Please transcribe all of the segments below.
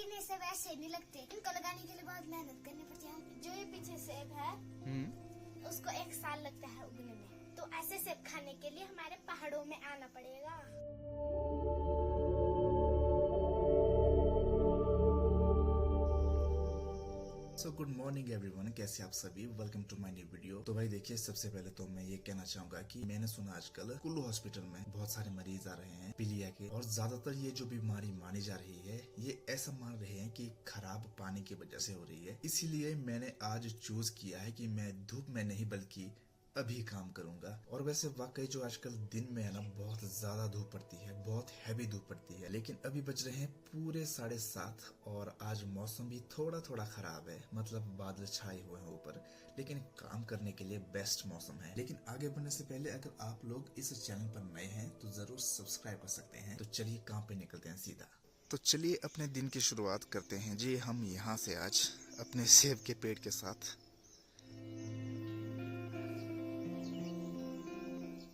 लेकिन ये सब ऐसे नहीं लगते। इनको लगाने के लिए बहुत मेहनत करनी पड़ती है। जो ये पीछे सेब है उसको 1 साल लगता है उगने में। तो ऐसे सेब खाने के लिए हमारे पहाड़ों में आना पड़ेगा। सो गुड मॉर्निंग एवरीवन, कैसे आप सभी। Welcome to my new video. तो भाई देखिए, सबसे पहले तो मैं ये कहना चाहूंगा कि मैंने सुना आजकल कुल्लू हॉस्पिटल में बहुत सारे मरीज आ रहे हैं पीलिया के, और ज्यादातर ये जो बीमारी मानी जा रही है ये ऐसा मान रहे हैं कि खराब पानी की वजह से हो रही है। इसीलिए मैंने आज चूज किया है कि मैं धूप में नहीं बल्कि अभी काम करूंगा। और वैसे वाकई जो आजकल दिन में है ना, बहुत ज्यादा धूप पड़ती है, बहुत हैवी धूप पड़ती है। लेकिन अभी बज रहे हैं पूरे 7:30 और आज मौसम भी थोड़ा थोड़ा खराब है, मतलब बादल छाए हुए हैं ऊपर, लेकिन काम करने के लिए बेस्ट मौसम है। लेकिन आगे बढ़ने से पहले अगर आप लोग इस चैनल पर नए हैं तो जरूर सब्सक्राइब कर सकते हैं। तो चलिए काम पे निकलते हैं सीधा। तो चलिए अपने दिन की शुरुआत करते हैं जी हम यहाँ से आज अपने सेब के पेड़ के साथ।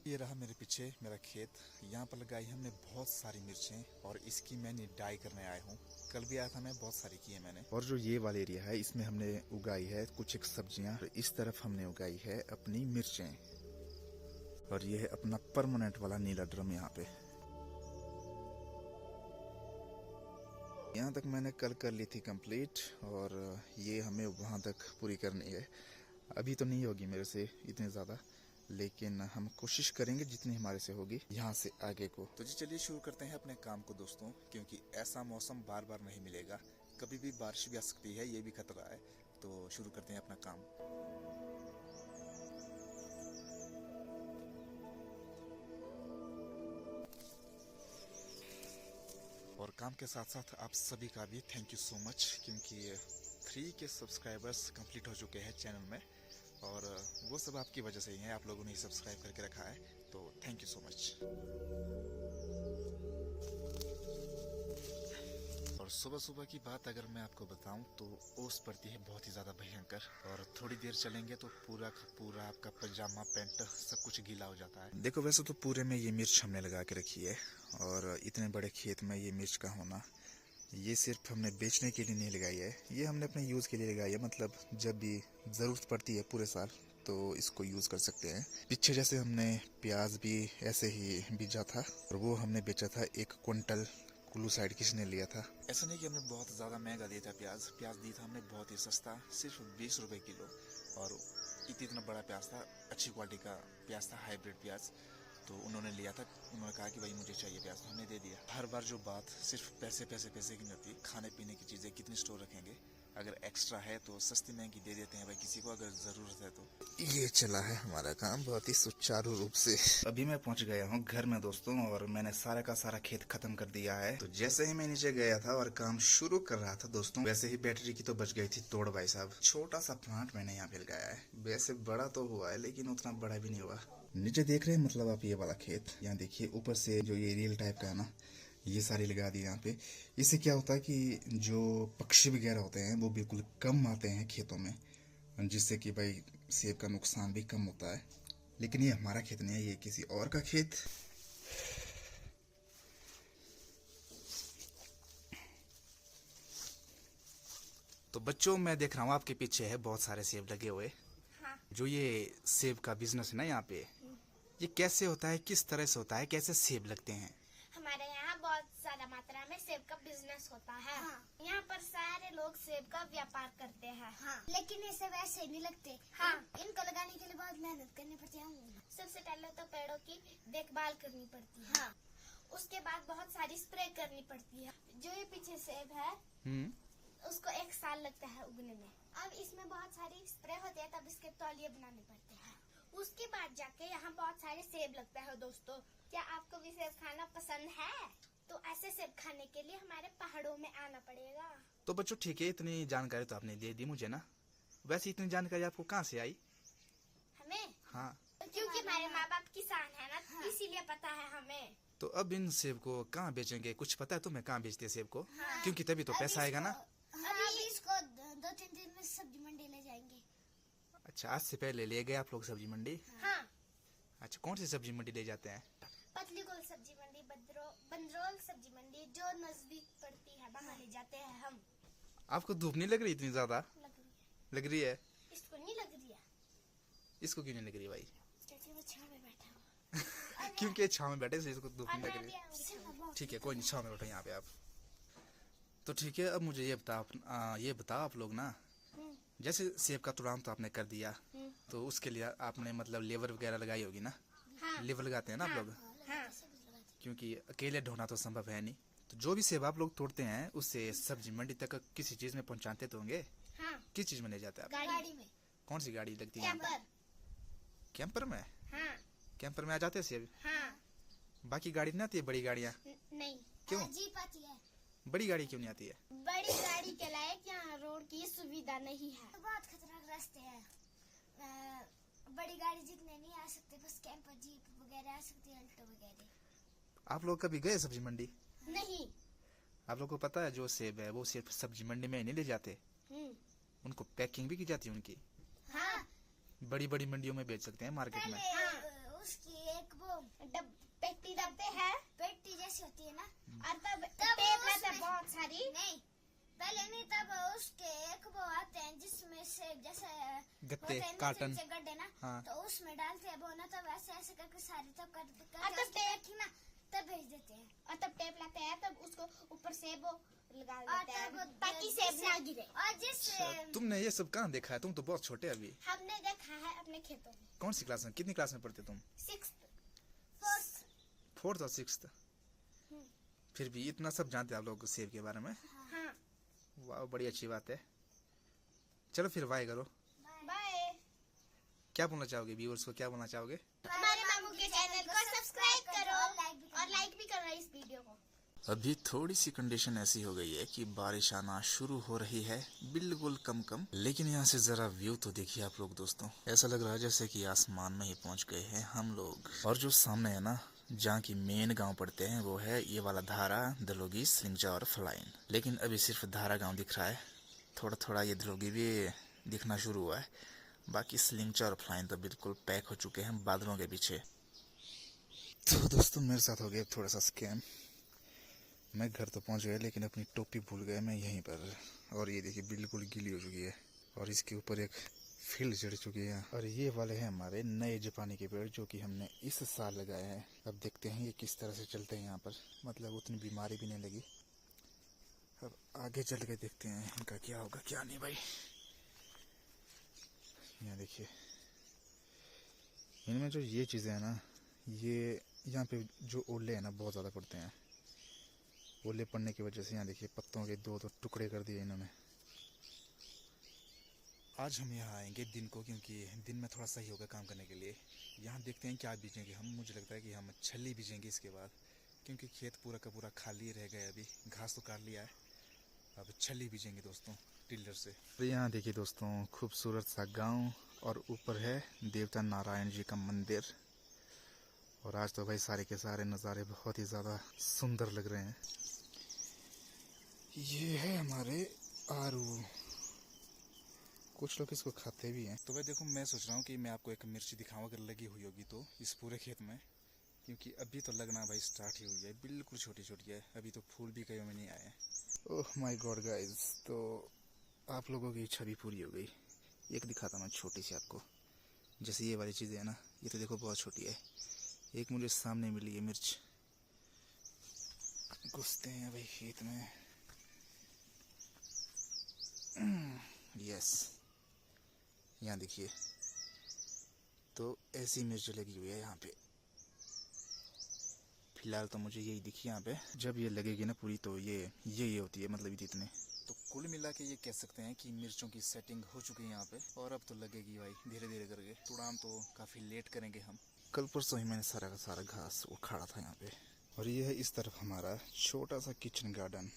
ये रहा मेरे पीछे मेरा खेत। यहाँ पर लगाई हमने बहुत सारी मिर्चें और इसकी मैं निडाई करने आया हूँ। कल भी आया था मैं, बहुत सारी की है मैंने। और जो ये वाला एरिया है इसमें हमने उगाई है कुछ एक सब्जियां। इस तरफ हमने उगाई है अपनी मिर्चें, और ये है अपना परमानेंट वाला नीला ड्रम यहाँ पे। यहाँ तक मैंने कल कर ली थी कंप्लीट, और ये हमें वहाँ तक पूरी करनी है। अभी तो नहीं होगी मेरे से इतने ज़्यादा, लेकिन हम कोशिश करेंगे जितनी हमारे से होगी यहाँ से आगे को। तो जी चलिए शुरू करते हैं अपने काम को दोस्तों, क्योंकि ऐसा मौसम बार बार नहीं मिलेगा, कभी भी बारिश भी आ सकती है, ये भी खतरा है। तो शुरू करते हैं अपना काम। और काम के साथ साथ आप सभी का भी थैंक यू सो मच, क्योंकि 3 के सब्सक्राइबर्स कंप्लीट हो चुके हैं चैनल में, और वो सब आपकी वजह से ही है। आप लोगों ने सब्सक्राइब करके रखा है, तो थैंक यू सो मच। और सुबह सुबह की बात अगर मैं आपको बताऊं तो ओस पड़ती है बहुत ही ज़्यादा भयंकर, और थोड़ी देर चलेंगे तो पूरा का पूरा आपका पजामा पैंट सब कुछ गीला हो जाता है। देखो वैसे तो पूरे में ये मिर्च हमने लगा के रखी है, और इतने बड़े खेत में ये मिर्च का होना, ये सिर्फ हमने बेचने के लिए नहीं लगाई है, ये हमने अपने यूज़ के लिए लगाई है। मतलब जब भी ज़रूरत पड़ती है पूरे साल तो इसको यूज़ कर सकते हैं। पीछे जैसे हमने प्याज भी ऐसे ही बीजा था, और वो हमने बेचा था 1 क्विंटल। कुल्लू साइड किसी ने लिया था। ऐसा नहीं कि हमने बहुत ज़्यादा महंगा दिया था प्याज दिया था हमने बहुत ही सस्ता, सिर्फ 20 रुपये किलो। और इतना बड़ा प्याज था, अच्छी क्वालिटी का प्याज था, हाइब्रिड प्याज। तो उन्होंने लिया था, उन्होंने कहा कि भाई मुझे चाहिए प्याज, तो हमने दे दिया। हर बार जो बात सिर्फ पैसे पैसे पैसे की नहीं होती, खाने पीने की चीज़ें कितनी स्टोर रखेंगे, अगर एक्स्ट्रा है तो सस्ती महंगी दे देते हैं भाई किसी को अगर ज़रूरत है तो। ये चला है हमारा काम बहुत ही सुचारू रूप से। अभी मैं पहुंच गया हूं घर में दोस्तों, और मैंने सारा का सारा खेत खत्म कर दिया है। तो जैसे ही मैं नीचे गया था और काम शुरू कर रहा था दोस्तों, वैसे ही बैटरी की तो बच गई थी तोड़ भाई साहब। छोटा सा प्लांट मैंने यहाँ पे लगाया है, वैसे बड़ा तो हुआ है लेकिन उतना बड़ा भी नहीं हुआ। नीचे देख रहे हैं मतलब आप ये वाला खेत, यहाँ देखिए ऊपर से जो ये रियल टाइप का है ना, ये सारी लगा दी यहाँ पे। इससे क्या होता है कि जो पक्षी वगैरह होते हैं वो बिल्कुल कम आते हैं खेतों में, जिससे कि भाई सेब का नुकसान भी कम होता है। लेकिन ये हमारा खेत नहीं है, ये किसी और का खेत। तो बच्चों मैं देख रहा हूँ आपके पीछे है बहुत सारे सेब लगे हुए। हाँ। जो ये सेब का बिजनेस है ना यहाँ पे, ये कैसे होता है, किस तरह से होता है, कैसे सेब लगते हैं? हमारे यहाँ बहुत ज्यादा मात्रा में सेब का बिजनेस होता है। हाँ। यहाँ पर सारे लोग सेब का व्यापार करते हैं। हाँ। लेकिन ये सब ऐसे नहीं लगते। हाँ। इनको लगाने के लिए बहुत मेहनत करनी पड़ती है। सबसे पहले तो पेड़ों की देखभाल करनी पड़ती है। हाँ। उसके बाद बहुत सारी स्प्रे करनी पड़ती है। जो ये पीछे सेब है उसको 1 साल लगता है उगने में। अब इसमें बहुत सारी स्प्रे होती है, तब इसके तौलिए बनाने पड़ते हैं। उसके बाद जाके यहाँ बहुत सारे सेब लगता है दोस्तों। क्या आपको भी सेब खाना पसंद है? तो ऐसे सेब खाने के लिए हमारे पहाड़ों में आना पड़ेगा। तो बच्चों ठीक है, इतनी जानकारी तो आपने दे दी मुझे ना। वैसे इतनी जानकारी आपको कहाँ से आई? हमें? हाँ। क्योंकि हमारे माँ बाप किसान है ना। हाँ। इसीलिए पता है हमें। तो अब इन सेब को कहाँ बेचेंगे, कुछ पता है तुम्हें कहाँ बेचते हैं सेब को? हाँ। क्योंकि तभी तो पैसा आएगा ना। अभी इसको 2-3 दिन में सब्जी मंडी ले जाएंगे। अच्छा, आज से पहले ले गए आप लोग सब्जी मंडी? हाँ। अच्छा, कौन सी सब्जी मंडी ले जाते हैं? पतली गोल सब्जी मंडी, बंदरोल सब्जी मंडी जो नजदीक पड़ती है वहाँ ले जाते हैं हम। आपको धूप नहीं लग रही इतनी ज्यादा? लग रही है। इसको नहीं लग रही है। इसको क्यों नहीं लग रही भाई? क्योंकि वो छाँव में बैठा हुआ। क्योंकि छाँव में बैठे इसलिए इसको धूप नहीं लग रही। ठीक है, कोई नहीं, छाँव में बैठो यहाँ पे आप। तो ठीक है, अब मुझे ये बताओ आप लोग ना, जैसे सेब का तुड़ान तो आपने कर दिया, तो उसके लिए आपने मतलब लेबर वगैरह लगाई होगी ना? हाँ। लेबर लगाते हैं ना आप लोग? हाँ। क्योंकि अकेले ढोना तो संभव है नहीं। तो जो भी सेब आप लोग तोड़ते हैं उससे सब्जी मंडी तक किसी चीज में पहुंचाते तो होंगे? हाँ। किस चीज में ले जाते हैं आप? गाड़ी में। कौन सी गाड़ी लगती है? कैंपर में? हाँ। कैंपर में आ जाते हैं सेब? हाँ। बाकी गाड़ी नहीं आती है? बड़ी गाड़ियाँ? नहीं। क्यों? जीप आती है। बड़ी गाड़ी क्यों नहीं आती है? बड़ी गाड़ी के लायक यहाँ रोड की सुविधा नहीं है। तो बहुत खतरनाक रास्ते हैं। बड़ी गाड़ी जितने नहीं आ सकते, बस कैंपर जीप वगैरह आ सकती है, अल्टो वगैरह। आप लोग कभी गए सब्जी मंडी? नहीं। आप लोग को पता है जो सेब है वो सिर्फ सब्जी मंडी में नहीं ले जाते, उनको पैकिंग भी की जाती है उनकी। हाँ। बड़ी बड़ी मंडियों में बेच सकते हैं मार्केट में। हाँ। उसकी एक वो पेटी दबते हैं, पेटी जैसी होती है ना, और तब टेप रहता है बहुत सारी। नहीं, पहले नहीं, तब उसके एक वो आते हैं जिसमें से जैसे गत्ते, कार्टन, गड्ढे ना। हाँ। तो उसमें डालते हैं वो ना, तब ऐसे ऐसे करके सारे तब कर ना, तब भेज देते हैं। और तब टेप लाते हैं, तब उसको ऊपर से वो लगा देते हैं ताकि सेब ना गिरे। और जिस तुमने ये सब कहाँ देखा है? तुम तो बहुत छोटे अभी। हमने देखा है अपने खेतों में। कौन सी क्लास में, कितनी क्लास में पढ़ते तुम? 4th और 6th? फिर भी इतना सब जानते हैं आप लोग सेब के बारे में? हाँ। वाह, बड़ी अच्छी बात है। चलो फिर बाय करो। बाय। क्या बोलना चाहोगे व्यूअर्स को, क्या बोलना चाहोगे? हमारे मामू के चैनल को सब्सक्राइब करो और लाइक भी करना इस वीडियो को। अभी थोड़ी सी कंडीशन ऐसी हो गई है कि बारिश आना शुरू हो रही है, बिल्कुल कम कम, लेकिन यहाँ से जरा व्यू तो देखिए आप लोग दोस्तों। ऐसा लग रहा है जैसे कि आसमान में ही पहुँच गए हैं हम लोग। और जो सामने है ना, जहाँ की मेन गांव पड़ते हैं, वो है ये वाला धारा, दलोगी, सिंगजा और फलाइन। लेकिन अभी सिर्फ धारा गांव दिख रहा है, थोड़ा थोड़ा ये दलोगी भी दिखना शुरू हुआ है। बाकी सिंगजा और फलाइन तो बिल्कुल पैक हो चुके हैं बादलों के पीछे। तो दोस्तों मेरे साथ हो गया थोड़ा सा स्कैम। मैं घर तो पहुंच गया लेकिन अपनी टोपी भूल गया मैं यहीं पर। और ये देखिए बिल्कुल गीली हो चुकी है और इसके ऊपर एक फील्ड चढ़ चुकी है। और ये वाले हैं हमारे नए जापानी के पेड़ जो कि हमने इस साल लगाए हैं। अब देखते हैं ये किस तरह से चलते हैं यहाँ पर, मतलब उतनी बीमारी भी नहीं लगी। अब आगे चल के देखते हैं इनका क्या होगा क्या नहीं भाई। यहाँ देखिए इनमें जो ये चीज़ें हैं ना, ये यहाँ पे जो ओले हैं ना बहुत ज़्यादा पड़ते हैं। ओले पड़ने की वजह से यहाँ देखिए पत्तों के दो टुकड़े कर दिए इन्होंने। आज हम यहाँ आएंगे दिन को, क्योंकि दिन में थोड़ा सही होगा काम करने के लिए। यहाँ देखते हैं क्या बीजेंगे हम। मुझे लगता है कि हम छल्ली बीजेंगे इसके बाद, क्योंकि खेत पूरा का पूरा खाली रह गया। अभी घास तो काट लिया है, अब छल्ली बीजेंगे दोस्तों टिल्लर से। तो यहाँ देखिए दोस्तों खूबसूरत सा गांव और ऊपर है देवता नारायण जी का मंदिर। और आज तो भाई सारे के सारे नज़ारे बहुत ही ज़्यादा सुंदर लग रहे हैं। ये है हमारे आरू, कुछ लोग इसको खाते भी हैं। तो भाई देखो मैं सोच रहा हूँ कि मैं आपको एक मिर्ची दिखाऊं अगर लगी हुई होगी तो इस पूरे खेत में, क्योंकि अभी तो लगना भाई स्टार्ट ही हुई है, बिल्कुल छोटी छोटी है, अभी तो फूल भी कहीं में नहीं आए। ओह माय गॉड गाइस, तो आप लोगों की इच्छा भी पूरी हो गई। एक दिखाता मैं छोटी सी आपको, जैसे ये वाली चीज़ें है ना, ये तो देखो बहुत छोटी है। एक मुझे सामने मिली है मिर्च। घुसते हैं भाई खेत में। यस, यहाँ देखिए तो ऐसी मिर्च लगी हुई है यहाँ पे। फिलहाल तो मुझे यही दिखी यहाँ पे। जब ये लगेगी ना पूरी तो ये होती है, मतलब इतने। तो कुल मिला के ये कह सकते हैं कि मिर्चों की सेटिंग हो चुकी है यहाँ पे, और अब तो लगेगी भाई धीरे धीरे करके। तुड़ान तो काफ़ी लेट करेंगे हम। कल परसों ही मैंने सारा का सारा घास उखाड़ा था यहाँ पे। और ये है इस तरफ हमारा छोटा सा किचन गार्डन,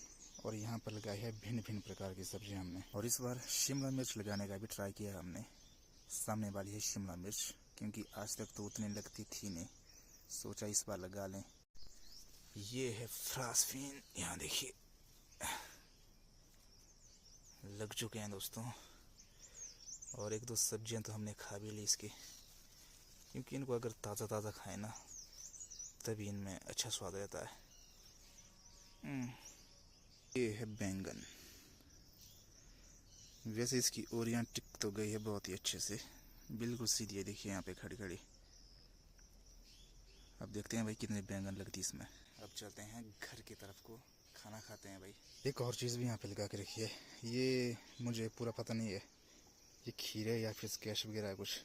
और यहाँ पर लगाई है भिन्न भिन्न प्रकार की सब्जियाँ हमने। और इस बार शिमला मिर्च लगाने का भी ट्राई किया है हमने। सामने वाली है शिमला मिर्च, क्योंकि आज तक तो उतनी लगती थी नहीं, सोचा इस बार लगा लें। ये है फ्रांसबीन, यहाँ देखिए लग चुके हैं दोस्तों। और एक दो सब्जियां तो हमने खा भी ली इसकी, क्योंकि इनको अगर ताज़ा ताज़ा खाएं ना तभी इनमें अच्छा स्वाद रहता है। ये है बैंगन। वैसे इसकी ओरियां टिक तो गई है बहुत ही अच्छे से, बिल्कुल सीधी है। देखिए यहाँ पे खड़ी खड़ी। अब देखते हैं भाई कितने बैंगन लगती इसमें। अब चलते हैं घर की तरफ को, खाना खाते हैं भाई। एक और चीज़ भी यहाँ पे लगा के रखी है, ये मुझे पूरा पता नहीं है ये खीरे या फिर स्क्वैश वगैरह है कुछ,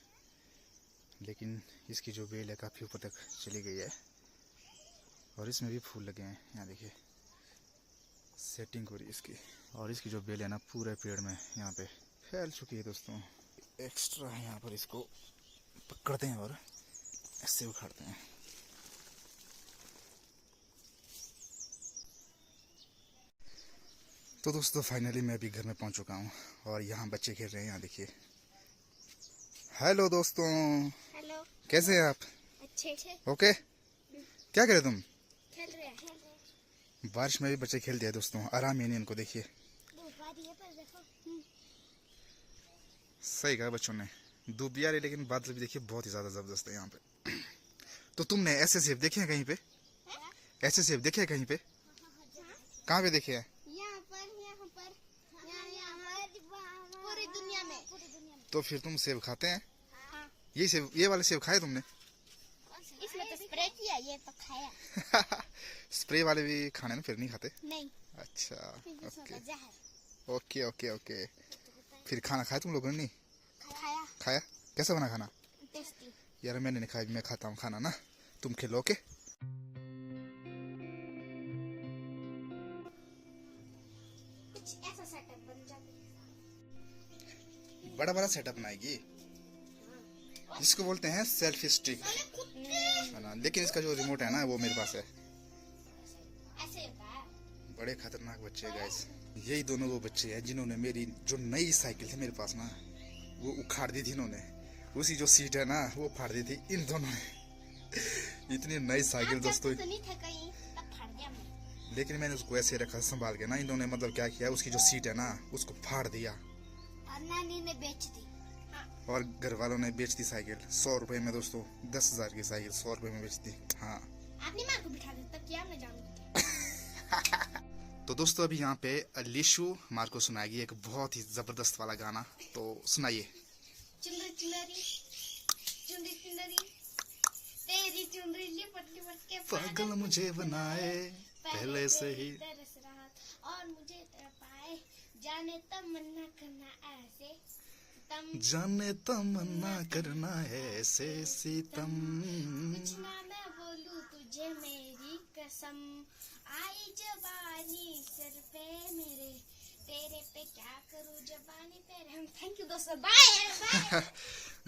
लेकिन इसकी जो बेल है काफ़ी ऊपर तक चली गई है और इसमें भी फूल लगे हैं। यहाँ देखिए सेटिंग हो रही है इसकी, और इसकी जो बेल है ना पूरे पेड़ में यहाँ पे फैल चुकी है दोस्तों। एक्स्ट्रा है यहाँ पर, इसको पकड़ते हैं और ऐसे उखाड़ते हैं। तो दोस्तों फाइनली मैं अभी घर में पहुंच चुका हूं और यहाँ बच्चे खेल रहे हैं। यहाँ देखिए। हेलो दोस्तों। हेलो। कैसे हैं आप? अच्छे से। ओके। क्या करे तुम? खेल रहे हैं। बारिश में भी बच्चे खेलते हैं दोस्तों, आराम ही नहीं इनको। देखिए सही कहा बच्चों ने, धूप भी आ रही लेकिन बादल भी देखिए बहुत ही ज्यादा जबरदस्त है यहाँ पे। तो तुमने ऐसे सेब देखे हैं कहीं पे? ऐसे सेब देखे हैं कहीं पे? कहाँ पे देखे हैं? पूरी दुनिया में। तो फिर तुम सेब खाते हैं? ये सेब, ये वाले सेब खाए तुमने? इसमें तो स्प्रे किया, ये तो खाया। स्प्रे वाले भी खाने ना, फिर नहीं खाते? नहीं। अच्छा ओके ओके ओके ओके। फिर खाना खाया तुम लोगों ने? नहीं खाया। कैसा बना खाना? टेस्टी। यार मैंने नहीं खाया, मैं खाता हूँ खाना ना, तुम खिलो के। कुछ ऐसा सेटअप बन जाता है। बड़ा बड़ा सेटअप बनाएगी, जिसको बोलते हैं सेल्फी स्टिक है ना। लेकिन इसका जो रिमोट है ना वो मेरे पास है। ऐसे होता है। बड़े खतरनाक बच्चे हैं गाइस। यही दोनों वो बच्चे हैं जिन्होंने मेरी जो नई साइकिल थी मेरे पास ना, वो उखाड़ दी थी इन्होंने। उसी जो सीट है ना वो फाड़ दी थी इन दोनों ने। इतनी नई साइकिल दोस्तों। लेकिन मैंने उसको ऐसे रखा संभाल के ना, इन्होंने मतलब क्या किया, उसकी जो सीट है ना उसको फाड़ दिया और नानी ने बेच दी। और घर वालों ने बेच दी साइकिल 100 रुपए में दोस्तों। 10,000 की साइकिल 100 रुपए में बेच दी। हाँ अपनी माँ को बिठा दे तब क्या मैं जानूंगी। तो दोस्तों अभी यहाँ पे लिशु मार को सुनाएगी एक बहुत ही जबरदस्त वाला गाना, तो सुनाइए। चुनरी चुनरी चुनरी चुनरी तेरी चुनरी लिपट लिपट के पागल मुझे बनाए पहले से ही तरस रहा और मुझे तरपाए, जाने तमन्ना करना ऐसे जाने तमन्ना करना ऐसे सितम। कुछ ना मैं बोलूं तुझे मेरी कसम, आई जबानी सर पे मेरे, तेरे पे क्या करूं जबानी तेरे। थैंक यू दोस्तों, बाय।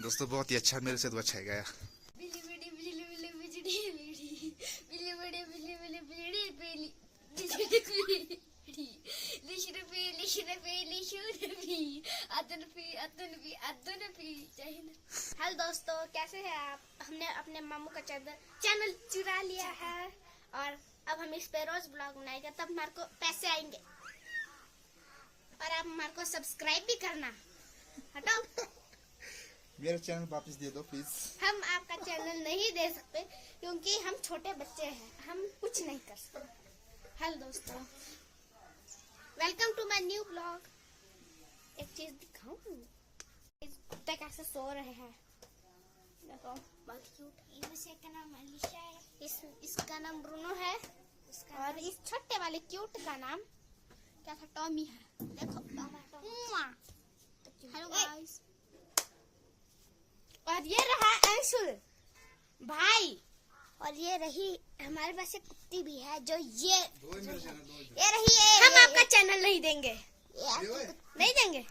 दोस्तों बहुत ही अच्छा, मेरे से तो अच्छा है गाया। बिजली बड़ी बिजली बिजली बिजली बिजली बड़ी बिजली बिजली बिजली बिजली बिजली हेलो दोस्तों, कैसे हैं आप? हमने अपने मामू का चैनल चुरा लिया है और अब हम इस पे रोज ब्लॉग बनाएंगे, तब हमारे को पैसे आएंगे। और आप हमारे को सब्सक्राइब भी करना। हटाओ मेरा चैनल वापस दे दो प्लीज। हम आपका चैनल नहीं दे सकते क्योंकि हम छोटे बच्चे हैं, हम कुछ नहीं कर सकते। हेलो दोस्तों, welcome to my new blog. एक चीज दिखाऊं, कुत्ते कैसे सो रहे हैं, देखो बहुत क्यूट। इसका नाम अलीशा है, इसका नाम ब्रूनो है, और इस छोटे वाले क्यूट का नाम क्या था? टॉमी है। देखो हेलो गाइस। और ये रहा अंशुल भाई, और ये रही हमारे पास एक कुत्ती भी है जो ये रही है। हम आपका चैनल नहीं देंगे, नहीं देंगे।